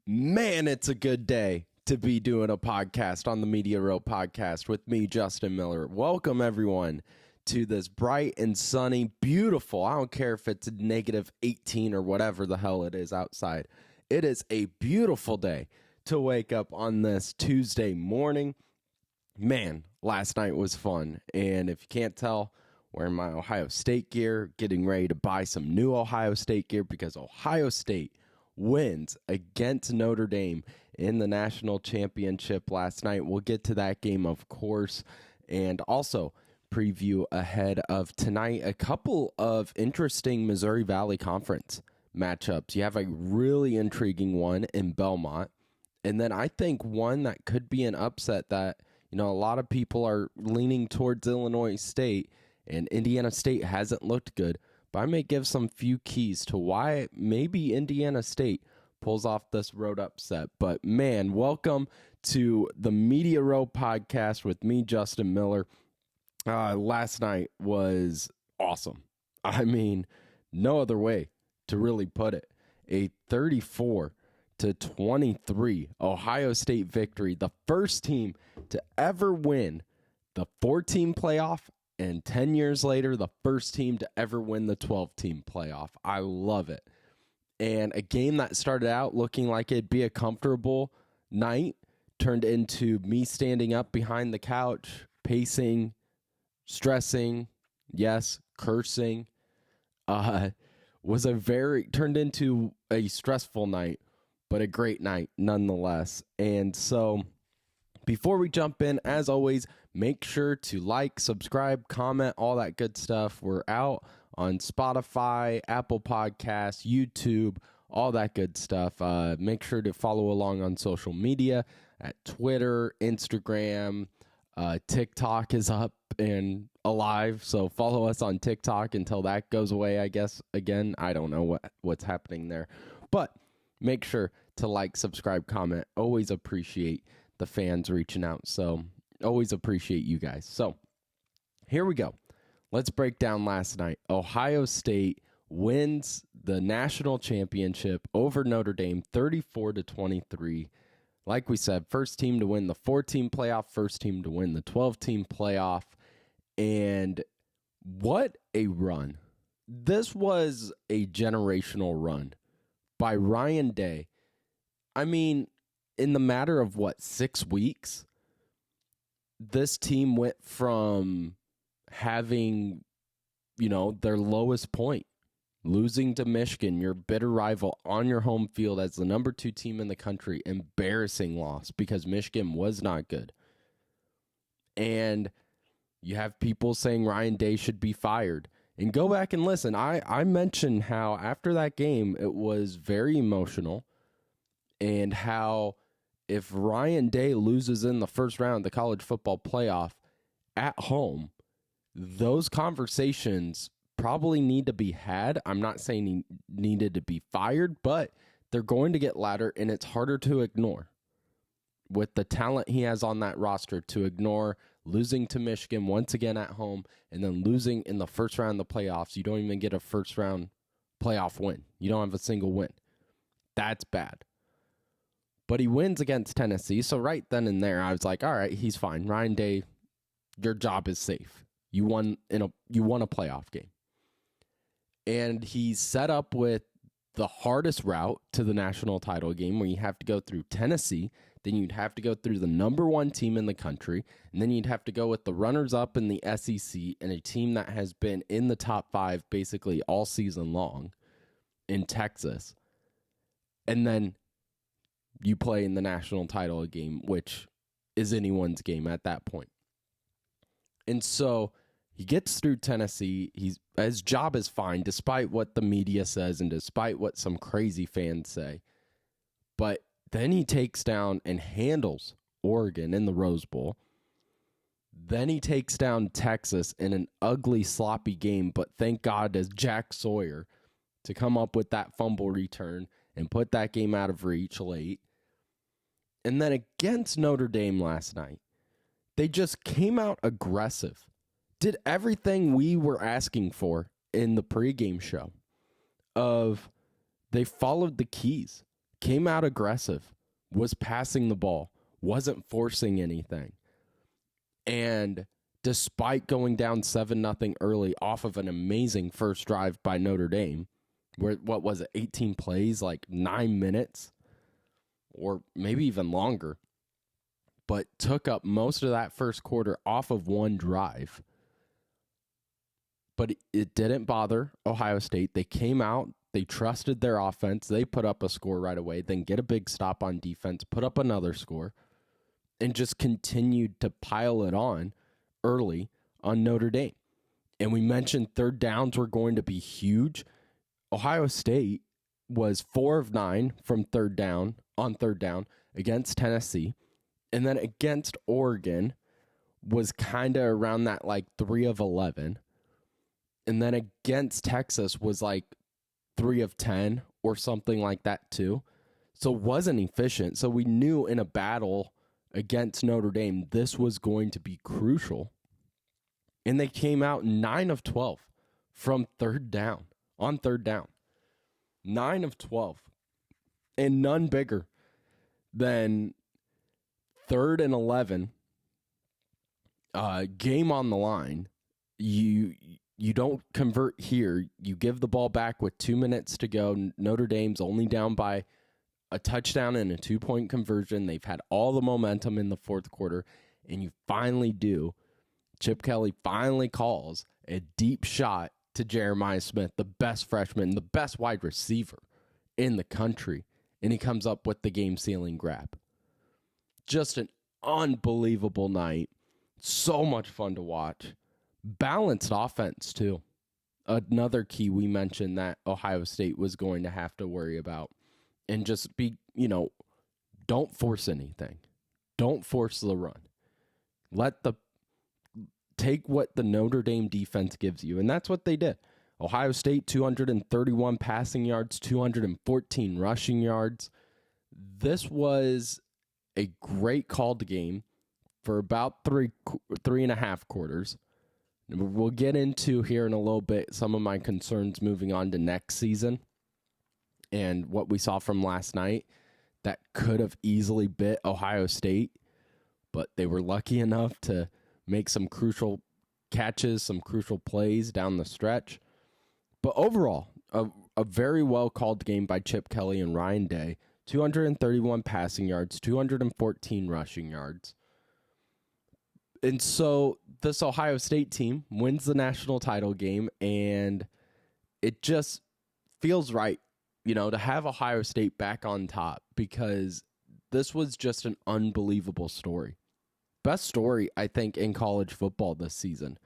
Man, it's a good day to be doing a podcast on the Media Row podcast with me, Justin Miller. Welcome, everyone, to this bright and sunny, beautiful, I don't care if it's negative 18 or whatever the hell it is outside. It is a beautiful day to wake up on this Tuesday morning. Man, last night was fun, and if you can't tell, wearing my Ohio State gear, getting ready to buy some new Ohio State gear because Ohio State wins against Notre Dame in the national championship last night. We'll get to that game, of course, and also preview ahead of tonight a couple of interesting Missouri Valley Conference matchups. You have a really intriguing one in Belmont, and then I think one that could be an upset that, a lot of people are leaning towards Illinois State, and Indiana State hasn't looked good. But I may give some few keys to why maybe Indiana State pulls off this road upset. But man, welcome to the Media Row podcast with me, Justin Miller. Last night was awesome. I mean, no other way to really put it. A 34-23 Ohio State victory. The first team to ever win the 4-team playoff. And 10 years later, the first team to ever win the 12-team playoff. I love it. And a game that started out looking like it'd be a comfortable night turned into me standing up behind the couch, pacing, stressing, yes, cursing. Turned into a stressful night, but a great night nonetheless. And so before we jump in, as always, make sure to like, subscribe, comment, all that good stuff. We're out on Spotify, Apple Podcasts, YouTube, all that good stuff. Make sure to follow along on social media at Twitter, Instagram. TikTok is up and alive, so follow us on TikTok until that goes away, I guess. Again, I don't know what's happening there. But make sure to like, subscribe, comment. Always appreciate the fans reaching out, so always appreciate you guys. So here we go. Let's break down last night. Ohio State wins the national championship over Notre Dame 34-23. Like we said, first team to win the 4-team playoff, first team to win the 12-team playoff. And what a run. This was a generational run by Ryan Day. I mean, in the matter of 6 weeks, this team went from having, their lowest point, losing to Michigan, your bitter rival, on your home field as the number 2 team in the country, embarrassing loss because Michigan was not good. And you have people saying Ryan Day should be fired. And go back and listen. I mentioned how after that game, it was very emotional, and how if Ryan Day loses in the first round of the college football playoff at home, those conversations probably need to be had. I'm not saying he needed to be fired, but they're going to get louder, and it's harder to ignore. With the talent he has on that roster, to ignore losing to Michigan once again at home and then losing in the first round of the playoffs. You don't even get a first round playoff win. You don't have a single win. That's bad. But he wins against Tennessee, so right then and there, I was like, all right, he's fine. Ryan Day, your job is safe. You won a playoff game. And he's set up with the hardest route to the national title game, where you have to go through Tennessee, then you'd have to go through the number 1 team in the country, and then you'd have to go with the runners-up in the SEC and a team that has been in the top 5 basically all season long in Texas. And then you play in the national title game, which is anyone's game at that point. And so he gets through Tennessee. His job is fine, despite what the media says and despite what some crazy fans say. But then he takes down and handles Oregon in the Rose Bowl. Then he takes down Texas in an ugly, sloppy game, but thank God as Jack Sawyer to come up with that fumble return and put that game out of reach late. And then against Notre Dame last night, they just came out aggressive. Did everything we were asking for in the pregame show. They followed the keys came out aggressive, was passing the ball, wasn't forcing anything. And despite going down 7-0 early off of an amazing first drive by Notre Dame, where, what was it, 18 plays, like 9 minutes, or maybe even longer, but took up most of that first quarter off of one drive. But it didn't bother Ohio State. They came out, they trusted their offense, they put up a score right away, then get a big stop on defense, put up another score, and just continued to pile it on early on Notre Dame. And we mentioned third downs were going to be huge. Ohio State was 4 of 9 from third down against Tennessee. And then against Oregon was kind of around that like 3 of 11. And then against Texas was like 3 of 10 or something like that too. So it wasn't efficient. So we knew in a battle against Notre Dame, this was going to be crucial. And they came out 9 of 12 from on third down. 9 of 12. And none bigger than 3rd and 11, game on the line. You don't convert here. You give the ball back with 2 minutes to go. Notre Dame's only down by a touchdown and a 2-point conversion. They've had all the momentum in the fourth quarter, and you finally do. Chip Kelly finally calls a deep shot to Jeremiah Smith, the best freshman, the best wide receiver in the country, and he comes up with the game-sealing grab. Just an unbelievable night. So much fun to watch. Balanced offense, too. Another key we mentioned that Ohio State was going to have to worry about. And just be, don't force anything. Don't force the run. Take what the Notre Dame defense gives you. And that's what they did. Ohio State, 231 passing yards, 214 rushing yards. This was a great called game for about 3.5 quarters. We'll get into here in a little bit some of my concerns moving on to next season and what we saw from last night that could have easily bit Ohio State, but they were lucky enough to make some crucial catches, some crucial plays down the stretch. But overall, a very well-called game by Chip Kelly and Ryan Day. 231 passing yards, 214 rushing yards. And so this Ohio State team wins the national title game, and it just feels right, to have Ohio State back on top, because this was just an unbelievable story. Best story, I think, in college football this season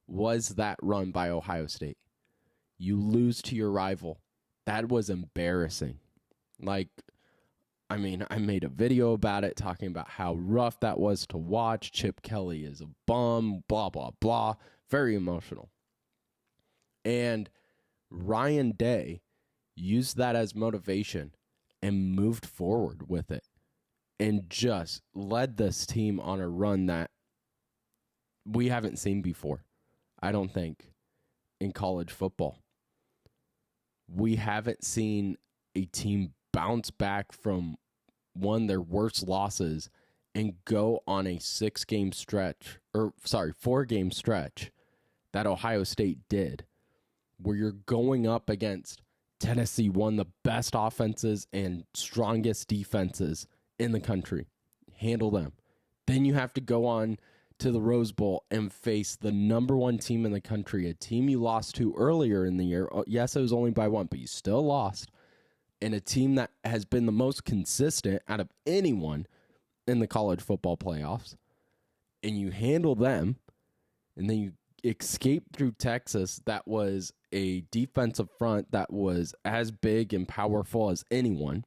was that run by Ohio State. You lose to your rival. That was embarrassing. I made a video about it talking about how rough that was to watch. Chip Kelly is a bum, blah, blah, blah. Very emotional. And Ryan Day used that as motivation and moved forward with it and just led this team on a run that we haven't seen before, I don't think, in college football. We haven't seen a team bounce back from one of their worst losses and go on a 4-game stretch that Ohio State did, where you're going up against Tennessee, one of the best offenses and strongest defenses in the country. Handle them. Then you have to go on to the Rose Bowl and face the number 1 team in the country, a team you lost to earlier in the year. Yes, it was only by 1, but you still lost. And a team that has been the most consistent out of anyone in the college football playoffs. And you handle them, and then you escape through Texas, that was a defensive front that was as big and powerful as anyone,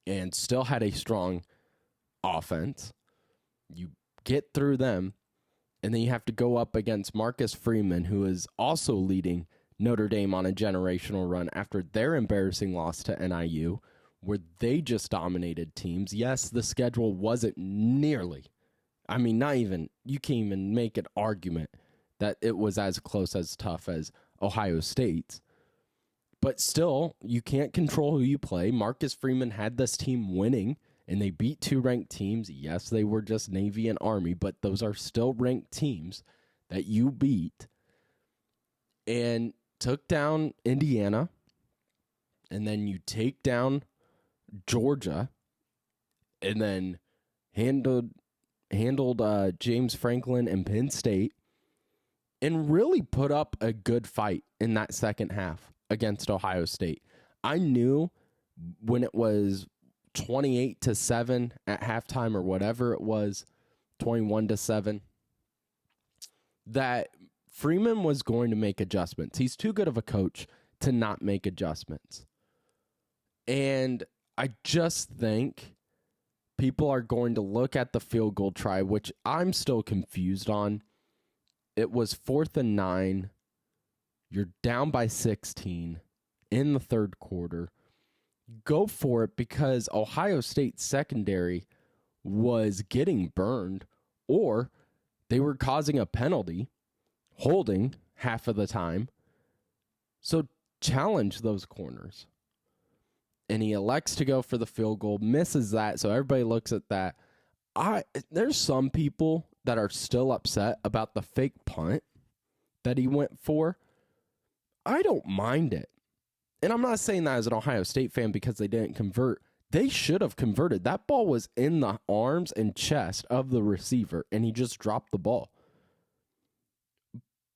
and still had a strong offense. You get through them, and then you have to go up against Marcus Freeman, who is also leading Notre Dame on a generational run after their embarrassing loss to NIU, where they just dominated teams. Yes, the schedule wasn't nearly, you can't even make an argument that it was as close as tough as Ohio State's. But still, you can't control who you play. Marcus Freeman had this team winning, and they beat 2 ranked teams. Yes, they were just Navy and Army, but those are still ranked teams that you beat, and took down Indiana, and then you take down Georgia, and then handled James Franklin and Penn State, and really put up a good fight in that second half against Ohio State. I knew when it was 28-7 at halftime, or whatever it was, 21-7, that Freeman was going to make adjustments. He's too good of a coach to not make adjustments. And I just think people are going to look at the field goal try, which I'm still confused on. It was 4th and 9. You're down by 16 in the third quarter. Go for it, because Ohio State secondary was getting burned, or they were causing a penalty, holding half of the time. So challenge those corners. And he elects to go for the field goal, misses that, so everybody looks at that. There's some people that are still upset about the fake punt that he went for. I don't mind it. And I'm not saying that as an Ohio State fan because they didn't convert. They should have converted. That ball was in the arms and chest of the receiver, and he just dropped the ball.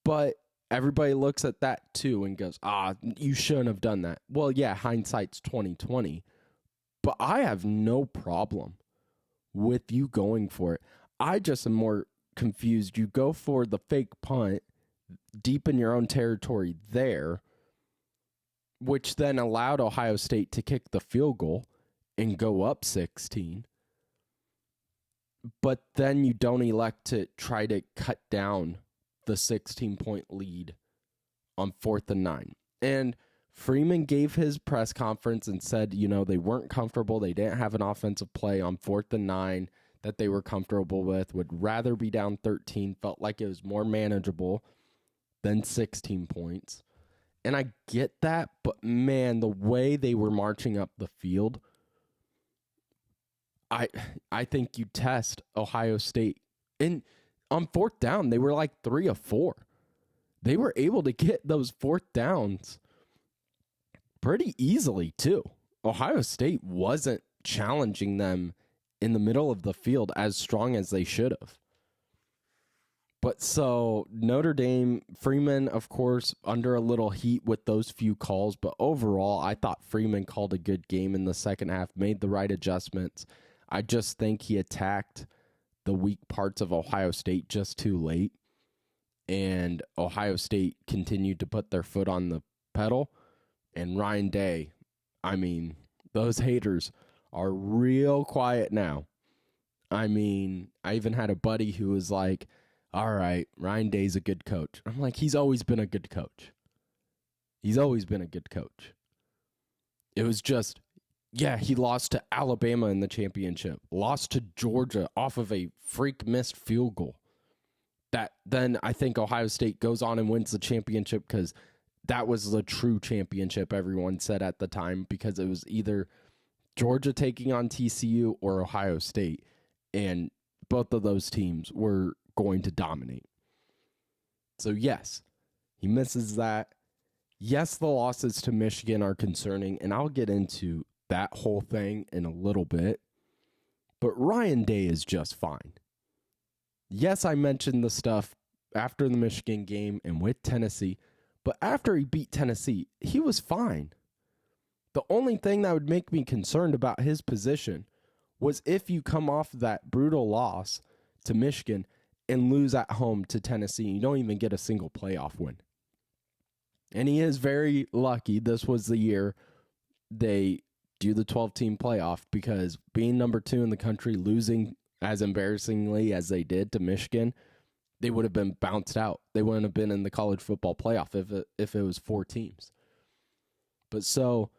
But everybody looks at that too and goes, you shouldn't have done that. Well, yeah, hindsight's 20/20. But I have no problem with you going for it. I just am more confused. You go for the fake punt deep in your own territory there, which then allowed Ohio State to kick the field goal and go up 16. But then you don't elect to try to cut down the 16-point lead on 4th and 9. And Freeman gave his press conference and said, they weren't comfortable. They didn't have an offensive play on 4th and 9 that they were comfortable with, would rather be down 13, felt like it was more manageable than 16 points. And I get that, but man, the way they were marching up the field, I think you test Ohio State. And on 4th down, they were like 3 of 4. They were able to get those 4th downs pretty easily, too. Ohio State wasn't challenging them in the middle of the field as strong as they should have. But so Notre Dame, Freeman, of course, under a little heat with those few calls. But overall, I thought Freeman called a good game in the second half, made the right adjustments. I just think he attacked the weak parts of Ohio State just too late. And Ohio State continued to put their foot on the pedal. And Ryan Day, those haters are real quiet now. I even had a buddy who was like, all right, Ryan Day's a good coach. I'm like, he's always been a good coach. He's always been a good coach. It was just, he lost to Alabama in the championship, lost to Georgia off of a freak missed field goal. That then I think Ohio State goes on and wins the championship because that was the true championship, everyone said at the time, because it was either Georgia taking on TCU or Ohio State. And both of those teams were going to dominate. So yes, he misses that. Yes, the losses to Michigan are concerning, and I'll get into that whole thing in a little bit. But Ryan Day is just fine. Yes, I mentioned the stuff after the Michigan game and with Tennessee, but after he beat Tennessee, he was fine. The only thing that would make me concerned about his position was if you come off that brutal loss to Michigan and lose at home to Tennessee, you don't even get a single playoff win. And he is very lucky. This was the year they do the 12-team playoff, because being number 2 in the country, losing as embarrassingly as they did to Michigan, they would have been bounced out. They wouldn't have been in the college football playoff if it was 4 teams. But so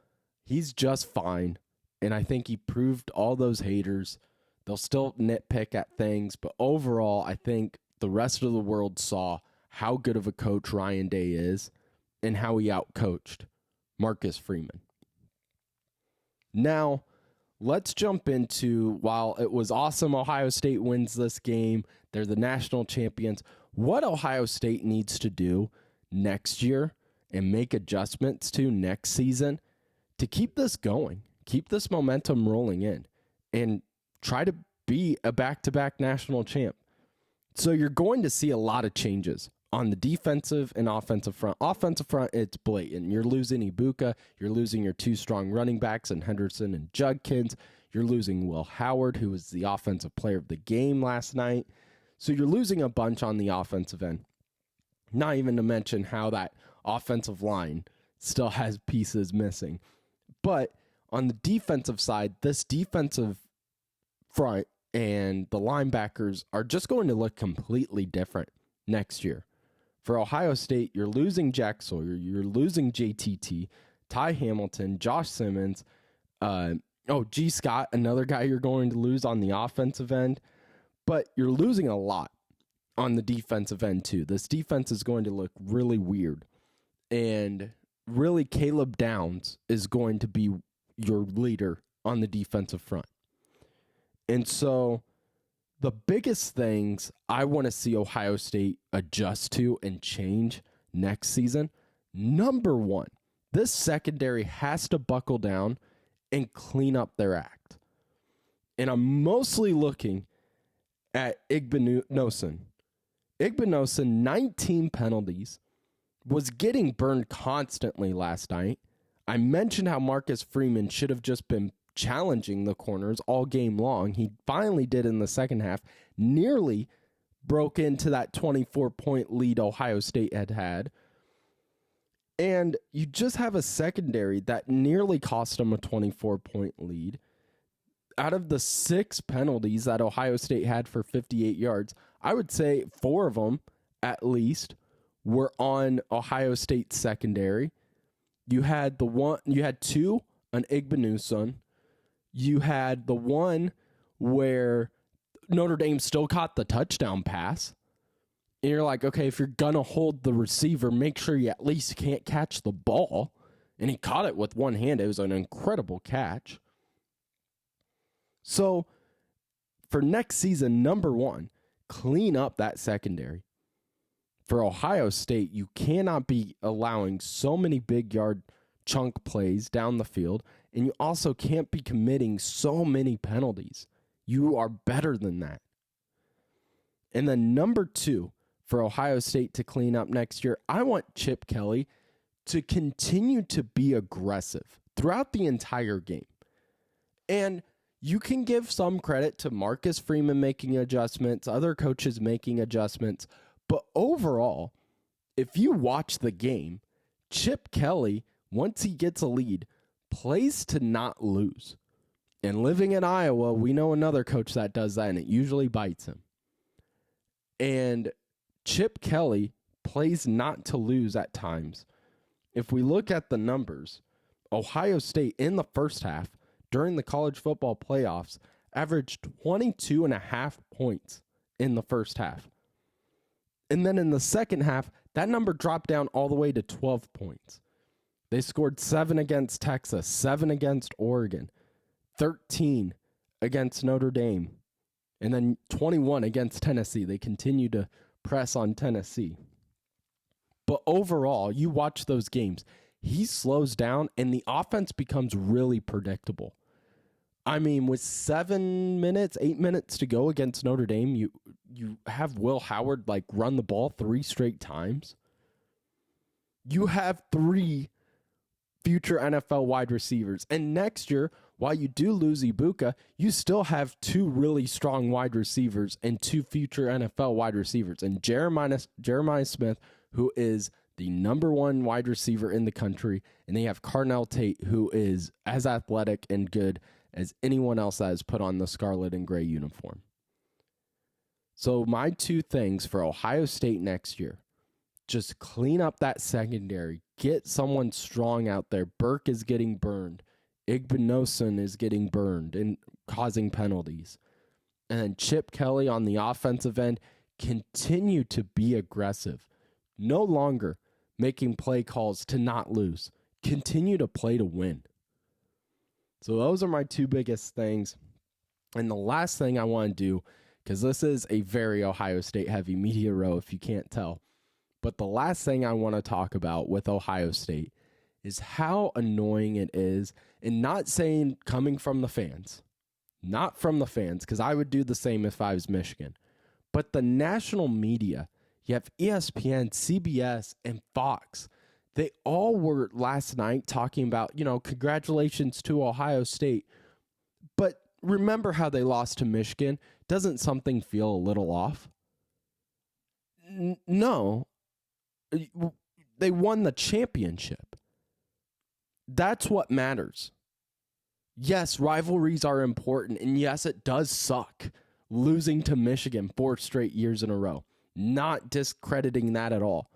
he's just fine. And I think he proved all those haters. They'll still nitpick at things. But overall, I think the rest of the world saw how good of a coach Ryan Day is and how he outcoached Marcus Freeman. Now, let's jump into, while it was awesome Ohio State wins this game, they're the national champions, what Ohio State needs to do next year and make adjustments to next season to keep this going, keep this momentum rolling in, and try to be a back-to-back national champ. So you're going to see a lot of changes on the defensive and offensive front. Offensive front, it's blatant. You're losing Ibuka. You're losing your two strong running backs in Henderson and Judkins. You're losing Will Howard, who was the offensive player of the game last night. So you're losing a bunch on the offensive end. Not even to mention how that offensive line still has pieces missing. But on the defensive side, this defensive front and the linebackers are just going to look completely different next year. For Ohio State, you're losing Jack Sawyer, you're losing JTT, Ty Hamilton, Josh Simmons, G. Scott, another guy you're going to lose on the offensive end, but you're losing a lot on the defensive end too. This defense is going to look really weird, and really Caleb Downs is going to be your leader on the defensive front. And so the biggest things I want to see Ohio State adjust to and change next season, number one, this secondary has to buckle down and clean up their act. And I'm mostly looking at Igbinosun. Igbinosun, 19 penalties, was getting burned constantly last night. I mentioned how Marcus Freeman should have just been challenging the corners all game long. He finally did in the second half, nearly broke into that 24-point lead Ohio State had. And you just have a secondary that nearly cost them a 24-point lead. Out of the 6 penalties that Ohio State had for 58 yards, I would say 4 of them, at least, were on Ohio State secondary. You had 2 on Igbinosun. You had the one where Notre Dame still caught the touchdown pass. And you're like, okay, if you're going to hold the receiver, make sure you at least can't catch the ball. And he caught it with one hand. It was an incredible catch. So for next season, number one, clean up that secondary. For Ohio State, you cannot be allowing so many big yard chunk plays down the field, and you also can't be committing so many penalties. You are better than that. And then number 2, for Ohio State to clean up next year, I want Chip Kelly to continue to be aggressive throughout the entire game. And you can give some credit to Marcus Freeman making adjustments, other coaches making adjustments, but overall, if you watch the game, Chip Kelly, once he gets a lead, plays to not lose. And living in Iowa, we know another coach that does that, and it usually bites him. And Chip Kelly plays not to lose at times. If we look at the numbers, Ohio State in the first half, during the college football playoffs, averaged 22.5 points in the first half. And then in the second half, that number dropped down all the way to 12 points. They scored 7 against Texas, 7 against Oregon, 13 against Notre Dame, and then 21 against Tennessee. They continue to press on Tennessee. But overall, you watch those games, he slows down and the offense becomes really predictable. I mean, with 8 minutes to go against Notre Dame, you have Will Howard run the ball 3 straight times. You have 3 future NFL wide receivers. And next year, while you do lose Ibuka, you still have 2 really strong wide receivers and 2 future NFL wide receivers. And Jeremiah Smith, who is the number 1 wide receiver in the country, and they have Carnell Tate, who is as athletic and good as anyone else that has put on the scarlet and gray uniform. So my 2 things for Ohio State next year, just clean up that secondary, get someone strong out there. Burke is getting burned. Igbinosun is getting burned and causing penalties. And then Chip Kelly on the offensive end, continue to be aggressive. No longer making play calls to not lose. continue to play to win. So those are my two biggest things. And the last thing I want to do, because this is a very Ohio State heavy media row, if you can't tell, but the last thing I want to talk about with Ohio State is how annoying it is, and not saying coming from the fans, not from the fans, because I would do the same if I was Michigan, but the national media. You have ESPN, CBS, and Fox. They all were last night talking about, congratulations to Ohio State. But remember how they lost to Michigan? Doesn't something feel a little off? No. They won the championship. That's what matters. Yes, rivalries are important, and yes, it does suck losing to Michigan 4 straight years in a row. Not discrediting that at all.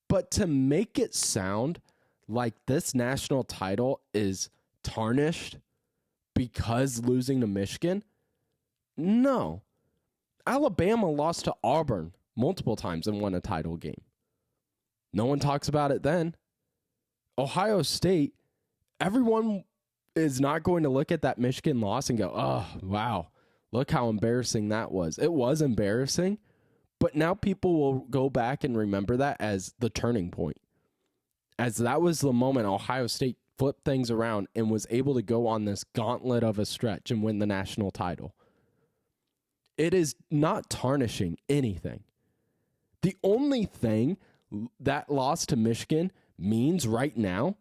But to make it sound like this national title is tarnished because losing to Michigan, no. Alabama lost to Auburn multiple times and won a title game. No one talks about it then. Ohio State, everyone is not going to look at that Michigan loss and go, oh, wow, look how embarrassing that was. It was embarrassing, but now people will go back and remember that as the turning point. As that was the moment Ohio State flipped things around and was able to go on this gauntlet of a stretch and win the national title. It is not tarnishing anything. The only thing that loss to Michigan means right now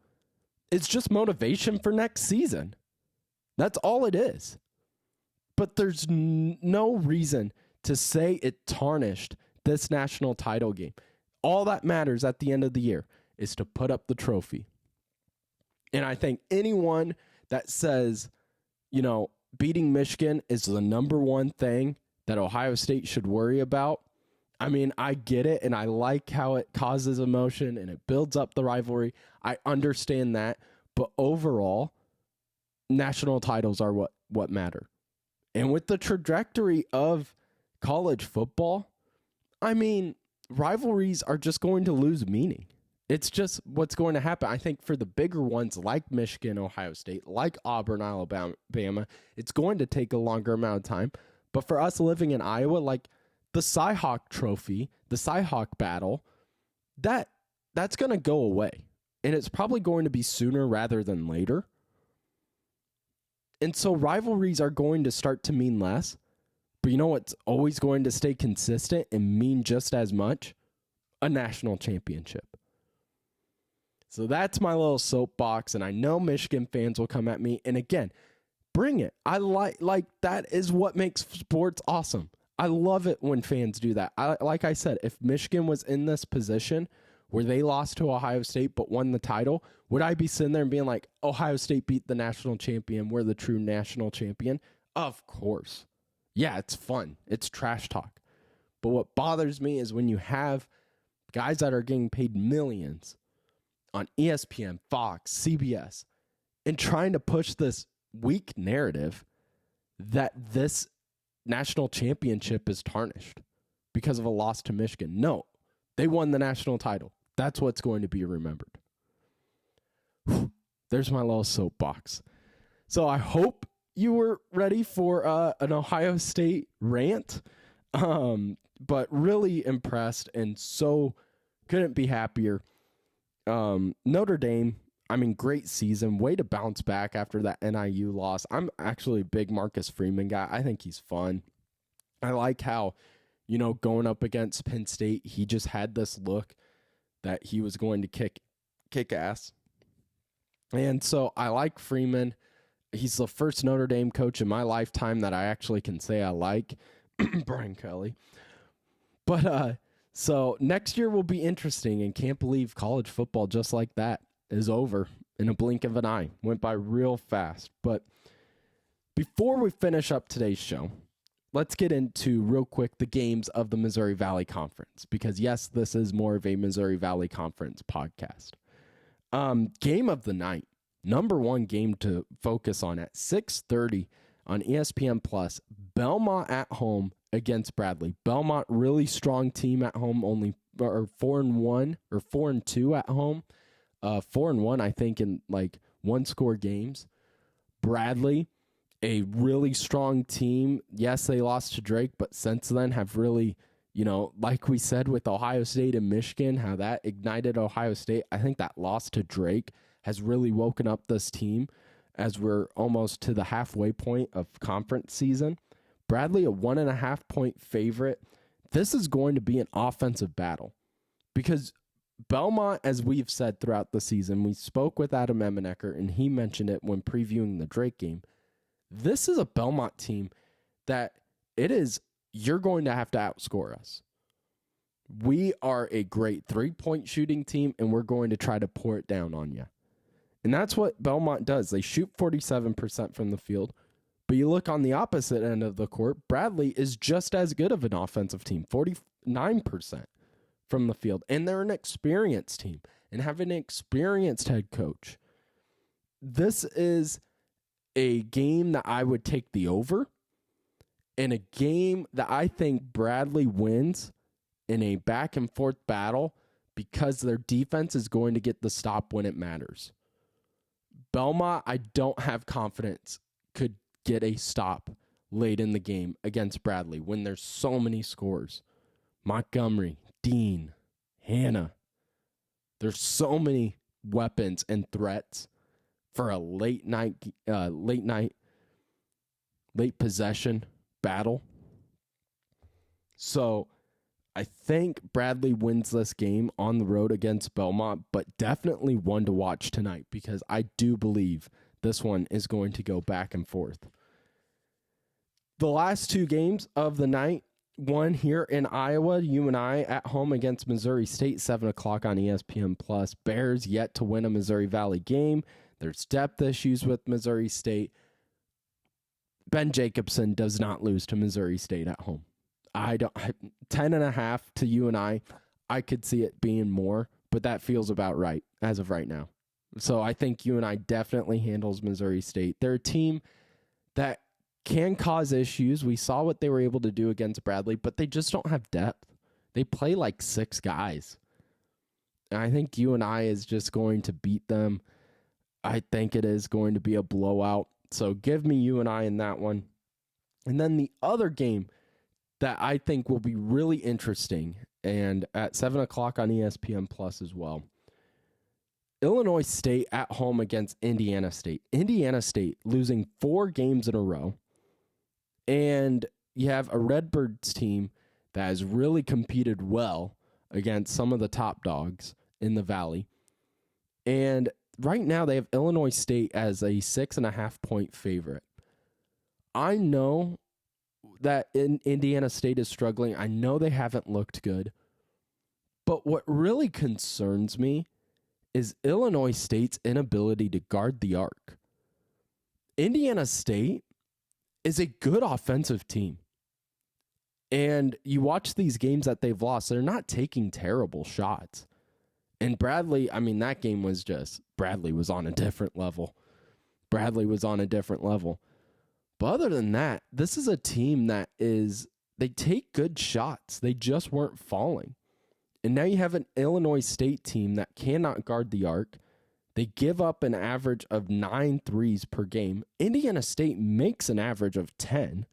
is just motivation for next season. That's all it is. But there's no reason to say it tarnished this national title game. All that matters at the end of the year is to put up the trophy. And I think anyone that says, beating Michigan is the number one thing that Ohio State should worry about, I mean, I get it, and I like how it causes emotion and it builds up the rivalry. I understand that. But overall, national titles are what matter. And with the trajectory of college football, I mean, rivalries are just going to lose meaning. It's just what's going to happen. I think for the bigger ones like Michigan, Ohio State, like Auburn, Alabama, it's going to take a longer amount of time. But for us living in Iowa, like the Cy-Hawk Trophy, the Cy-Hawk battle, that's going to go away. And it's probably going to be sooner rather than later. And so rivalries are going to start to mean less. But you know what's always going to stay consistent and mean just as much? A national championship. So that's my little soapbox. And I know Michigan fans will come at me. And again, bring it. I like that is what makes sports awesome. I love it when fans do that. Like I said, if Michigan was in this position where they lost to Ohio State but won the title, would I be sitting there and being like, Ohio State beat the national champion, we're the true national champion? Of course. Yeah, it's fun. It's trash talk. But what bothers me is when you have guys that are getting paid millions on ESPN, Fox, CBS, and trying to push this weak narrative that this national championship is tarnished because of a loss to Michigan. No, they won the national title. That's what's going to be remembered. Whew, there's my little soapbox. So I hope you were ready for an Ohio State rant, but really impressed and so couldn't be happier. Notre Dame, I mean, great season. Way to bounce back after that NIU loss. I'm actually a big Marcus Freeman guy. I think he's fun. I like how, going up against Penn State, he just had this look that he was going to kick ass. And so I like Freeman. He's the first Notre Dame coach in my lifetime that I actually can say I like. Brian Kelly. But so next year will be interesting, and can't believe college football just like that is over in a blink of an eye. Went by real fast. But before we finish up today's show, let's get into real quick the games of the Missouri Valley Conference, because yes, this is more of a Missouri Valley Conference podcast. Game of the night, number one game to focus on at 6:30 on ESPN Plus. Belmont at home against Bradley. Belmont, really strong team at home, only 4-1 or 4-2 at home. 4-1, I think, in like one-score games. Bradley, a really strong team. Yes, they lost to Drake, but since then have really, like we said with Ohio State and Michigan, how that ignited Ohio State. I think that loss to Drake has really woken up this team as we're almost to the halfway point of conference season. Bradley, a 1.5-point favorite. This is going to be an offensive battle because Belmont, as we've said throughout the season, we spoke with Adam Emenecker, and he mentioned it when previewing the Drake game. This is a Belmont team that you're going to have to outscore us. We are a great three-point shooting team, and we're going to try to pour it down on you. And that's what Belmont does. They shoot 47% from the field. But you look on the opposite end of the court, Bradley is just as good of an offensive team, 49% from the field. And they're an experienced team and have an experienced head coach. This is a game that I would take the over, and a game that I think Bradley wins in a back and forth battle because their defense is going to get the stop when it matters. Belmont, I don't have confidence could get a stop late in the game against Bradley when there's so many scores. Montgomery, Dean, Hannah. There's so many weapons and threats for a late possession battle. So I think Bradley wins this game on the road against Belmont, but definitely one to watch tonight because I do believe this one is going to go back and forth. The last two games of the night, one here in Iowa, UNI at home against Missouri State, 7 o'clock on ESPN+. Bears yet to win a Missouri Valley game. There's depth issues with Missouri State. Ben Jacobson does not lose to Missouri State at home. 10.5 to UNI. I could see it being more, but that feels about right as of right now. So I think UNI definitely handles Missouri State. They're a team that can cause issues. We saw what they were able to do against Bradley, but they just don't have depth. They play like 6 guys. And I think UNI is just going to beat them. I think it is going to be a blowout. So give me UNI in that one. And then the other game that I think will be really interesting, and at 7 o'clock on ESPN+ as well, Illinois State at home against Indiana State. Indiana State losing 4 games in a row. And you have a Redbirds team that has really competed well against some of the top dogs in the Valley. And right now they have Illinois State as a 6.5-point favorite. I know that Indiana State is struggling. I know they haven't looked good. But what really concerns me is Illinois State's inability to guard the arc. Indiana State is a good offensive team. And you watch these games that they've lost, they're not taking terrible shots. And Bradley, that game was just, Bradley was on a different level. But other than that, this is a team that they take good shots. They just weren't falling. And now you have an Illinois State team that cannot guard the arc. They give up an average of 9 threes per game. Indiana State makes an average of 10.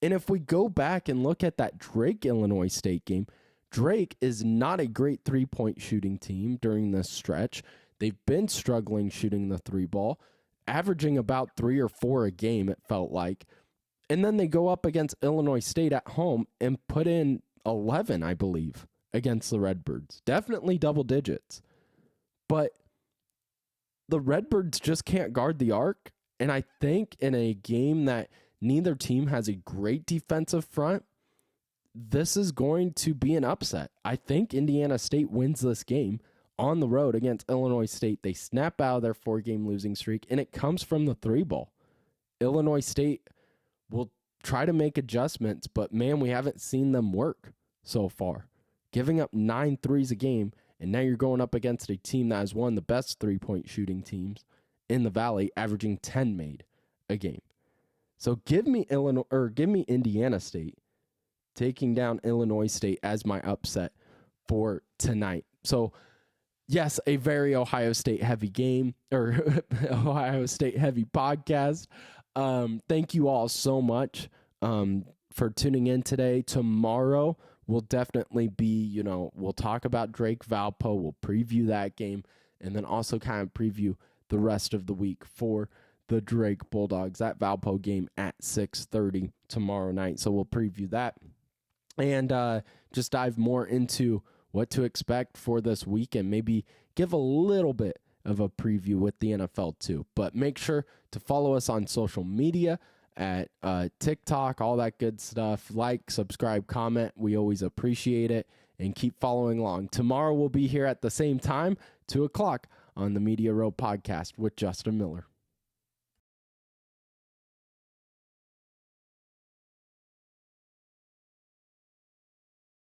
And if we go back and look at that Drake-Illinois State game, Drake is not a great three-point shooting team during this stretch. They've been struggling shooting the three ball, averaging about 3 or 4 a game, it felt like. And then they go up against Illinois State at home and put in 11, I believe, against the Redbirds. Definitely double digits. But the Redbirds just can't guard the arc. And I think in a game that neither team has a great defensive front, this is going to be an upset. I think Indiana State wins this game on the road against Illinois State. They snap out of their 4-game losing streak, and it comes from the three ball. Illinois State will try to make adjustments, but man, we haven't seen them work so far. Giving up 9 threes a game, and now you're going up against a team that has one of the best three-point shooting teams in the Valley, averaging 10 made a game. So give me Indiana State taking down Illinois State as my upset for tonight. So yes, a very Ohio State heavy game or Ohio State heavy podcast. Thank you all so much for tuning in today. Tomorrow will definitely be, we'll talk about Drake Valpo. We'll preview that game and then also kind of preview the rest of the week for the Drake Bulldogs. That Valpo game at 6:30 tomorrow night. So we'll preview that and just dive more into what to expect for this week and maybe give a little bit of a preview with the NFL too. But make sure to follow us on social media at TikTok, all that good stuff. Like, subscribe, comment. We always appreciate it. And keep following along. Tomorrow we'll be here at the same time, 2 o'clock on the Media Row podcast with Justin Miller.